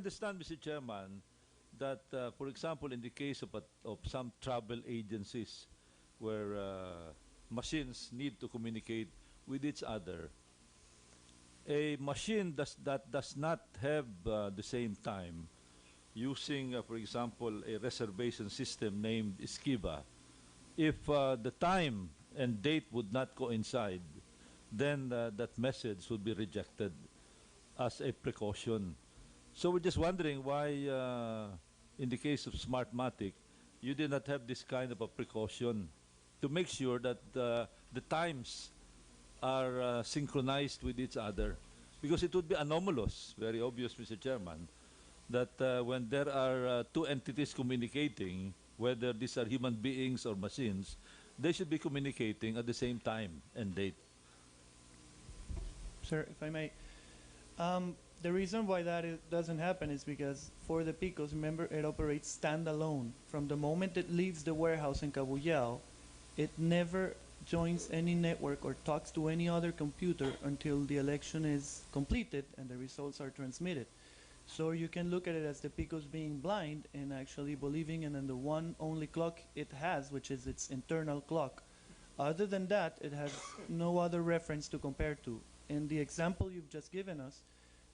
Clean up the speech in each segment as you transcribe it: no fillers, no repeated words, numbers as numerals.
Understand, Mr. Chairman, that, for example, in the case of some travel agencies where machines need to communicate with each other, a machine that does not have the same time, using, for example, a reservation system named Esquiva, if the time and date would not coincide, then that message would be rejected as a precaution. So we're just wondering why, in the case of Smartmatic, you did not have this kind of a precaution to make sure that the times are synchronized with each other. Because it would be anomalous, very obvious, Mr. Chairman, that when there are two entities communicating, whether these are human beings or machines, they should be communicating at the same time and date. Sir, if I may, the reason why that doesn't happen is because for the Picos, remember, it operates standalone. From the moment it leaves the warehouse in Cabuyao, it never joins any network or talks to any other computer until the election is completed and the results are transmitted. So you can look at it as the Picos being blind and actually believing in the one only clock it has, which is its internal clock. Other than that, it has no other reference to compare to. In the example you've just given us,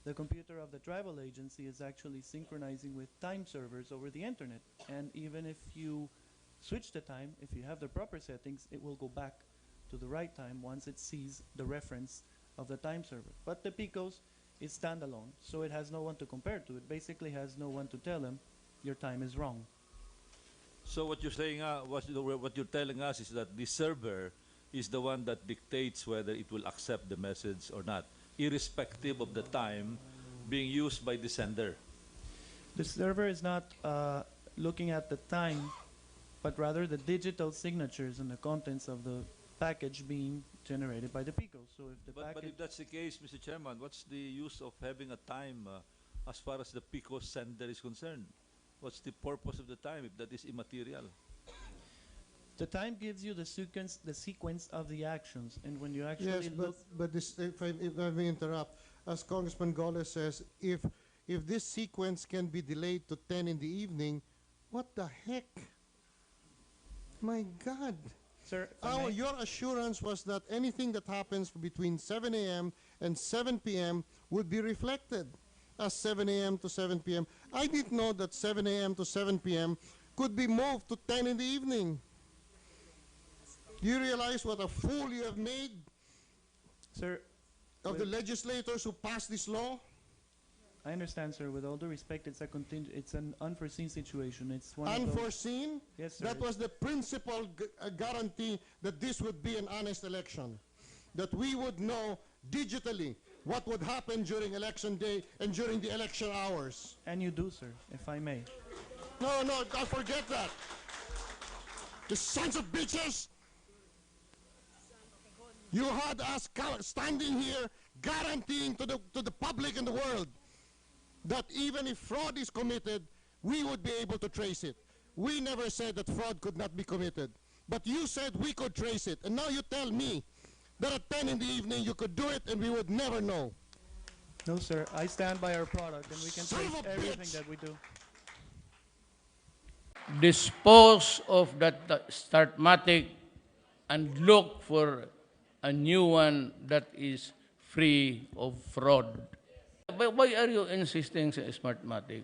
the computer of the tribal agency is actually synchronizing with time servers over the internet. And even if you switch the time, if you have the proper settings, it will go back to the right time once it sees the reference of the time server. But the Picos is standalone, so it has no one to compare to. It basically has no one to tell them your time is wrong. So what you're saying, what you're telling us is that the server is the one that dictates whether it will accept the message or not, irrespective of the time being used by the sender. The server is not looking at the time, but rather the digital signatures and the contents of the package being generated by the Picos. So if the But if that's the case, Mr. Chairman, what's the use of having a time as far as the Picos sender is concerned? What's the purpose of the time if that is immaterial? the time gives you the sequence of the actions, and when you actually Yes, but this, if I may interrupt, as Congressman Gomez says, if this sequence can be delayed to 10 in the evening, what the heck? My God. Sir, Your assurance was that anything that happens between 7 a.m. and 7 p.m. would be reflected as 7 a.m. to 7 p.m. I didn't know that 7 a.m. to 7 p.m. could be moved to 10 in the evening. Do you realize what a fool you have made, sir, of the legislators who passed this law? I understand, sir. With all due respect, it's an unforeseen situation. It's one Unforeseen? Of those. Yes, sir. That was the principal guarantee that this would be an honest election. That we would know digitally what would happen during election day and during the election hours. And you do, sir, if I may. No, don't forget that. The sons of bitches! You had us standing here guaranteeing to the public and the world that even if fraud is committed, we would be able to trace it. We never said that fraud could not be committed. But you said we could trace it. And now you tell me that at 10 in the evening you could do it and we would never know. No, sir. I stand by our product and we can Son trace of a everything bitch. that we do. Dispose of that Smartmatic and look for a new one that is free of fraud. Why are you insisting sa Smartmatic?